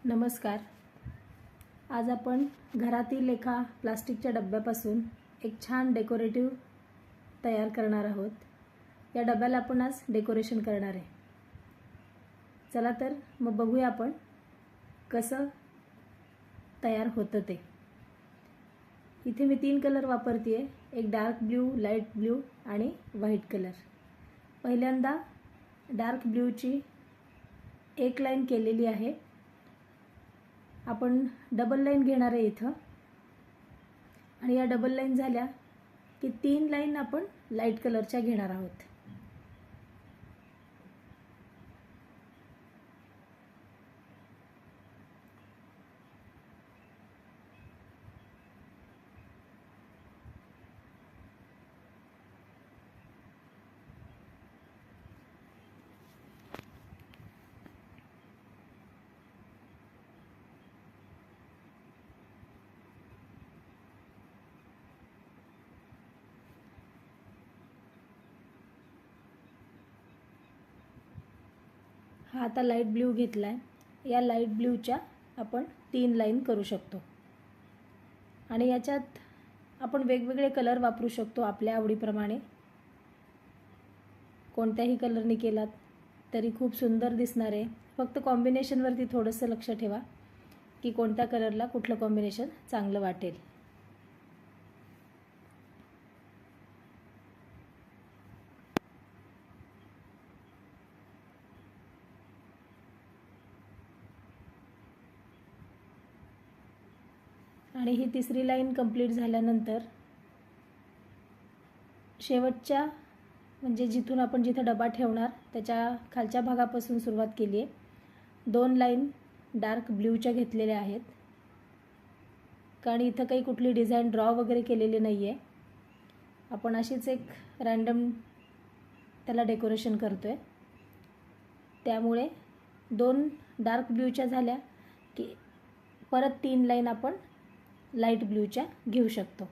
नमस्कार. आज आपण घरातील एका प्लास्टिकच्या डब्यापासून एक छान डेकोरेटिव्ह तयार करणार आहोत. या डब्याला आपण आज डेकोरेशन करणार आहे. चला तर मग बघूया आपण कसं तयार होतं ते. इथे मी 3 कलर वापरते, एक डार्क ब्ल्यू, लाईट ब्ल्यू आणि व्हाईट कलर. पहिल्यांदा डार्क ब्ल्यूची एक लाईन केलेली आहे. आपण डबल लाईन घेणार आहे इथं, आणि या डबल लाईन झाल्या की 3 लाईन आपण लाईट कलरच्या घेणार आहोत. हा आता लाईट ब्ल्यू घेतला आहे. या लाईट ब्ल्यूच्या आपण 3 लाईन करू शकतो, आणि याच्यात आपण वेगवेगळे कलर वापरू शकतो आपल्या आवडीप्रमाणे. कोणत्याही कलरने केलात तरी खूप सुंदर दिसणार आहे. फक्त कॉम्बिनेशनवरती थोडंसं लक्ष ठेवा की कोणत्या कलरला कुठलं कॉम्बिनेशन चांगलं वाटेल. आणि ही 3री लाईन कंप्लीट झाल्यानंतर शेवटच्या म्हणजे जिथून आपण जिथे डबा ठेवणार त्याच्या खालच्या भागापासून सुरुवात केली आहे. 2 लाईन डार्क ब्ल्यूच्या घेतलेल्या आहेत, कारण इथं काही कुठली डिझाईन ड्रॉ वगैरे केलेली नाही आहे. आपण अशीच एक रँडम त्याला डेकोरेशन करतो आहे. त्यामुळे 2 डार्क ब्ल्यूच्या झाल्या की परत 3 लाईन आपण लाईट ब्ल्यूच्या घेऊ शकतो,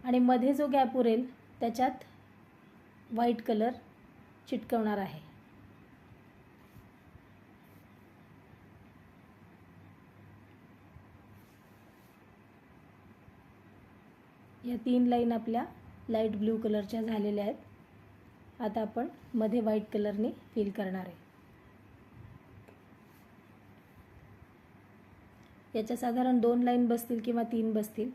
आणि मध्ये जो गॅप उरेल त्याच्यात व्हाईट कलर चिटकवणार आहे. या 3 लाईन आपल्या लाईट ब्ल्यू कलरच्या झालेल्या आहेत. आता आपण मध्ये व्हाईट कलरने फिल करणार आहे. याच्या साधारण 2 लाईन बसतील किंवा 3 बसतील.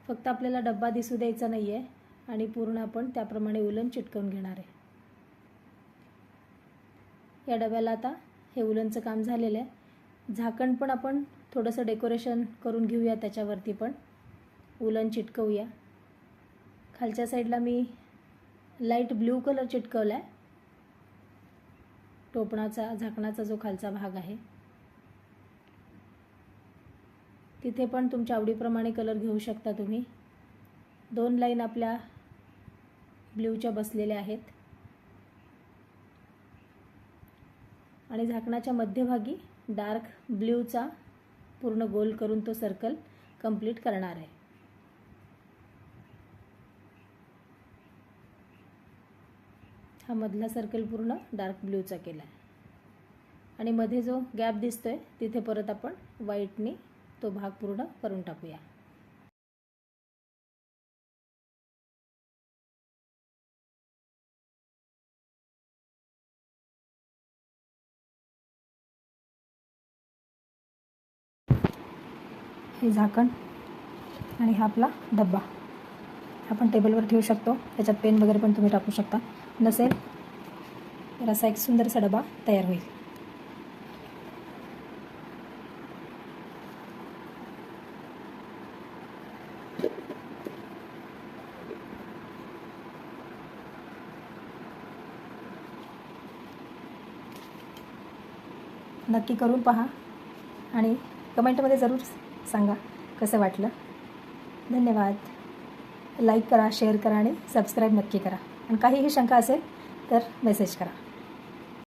फक्त आपल्याला डब्बा दिसू द्यायचा नाही आहे, आणि पूर्ण आपण त्याप्रमाणे उलन चिटकवून घेणार आहे. या डब्याला आता हे उलनचं काम झालेलं आहे. झाकण पण आपण थोडंसं डेकोरेशन करून घेऊया, त्याच्यावरती पण उलन चिटकवूया. खालच्या साईडला मी लाईट ब्ल्यू कलर चिटकवला आहे. टोपणाचा झाकणाचा जो खालचा भाग आहे तिथे पण तुमच्या आवडीप्रमाणे कलर घेऊ शकता तुम्ही. 2 लाईन आपल्या ब्ल्यूच्या बसलेल्या आहेत, आणि झाकणाच्या मध्यभागी डार्क ब्ल्यूचा पूर्ण गोल करून तो सर्कल कंप्लीट करणार आहे. हा मधला सर्कल पूर्ण डार्क ब्ल्यूचा केला आहे, आणि मध्ये जो गॅप दिसतोय तिथे परत आपण व्हाईटने तो भाग पूर्ण करून टाकूया. हे झाकण आणि हा आपला डब्बा आपण टेबलवर ठेवू शकतो. त्याच्यात पेन वगैरे पण तुम्ही टाकू शकता. नसेल तर असा एक सुंदरसा डबा तयार होईल. नक्की करून पहा आणि कमेंटमध्ये जरूर सांगा कसं वाटलं. धन्यवाद. लाईक करा, शेअर करा आणि सबस्क्राईब नक्की करा. आणि काहीही शंका असेल तर मेसेज करा.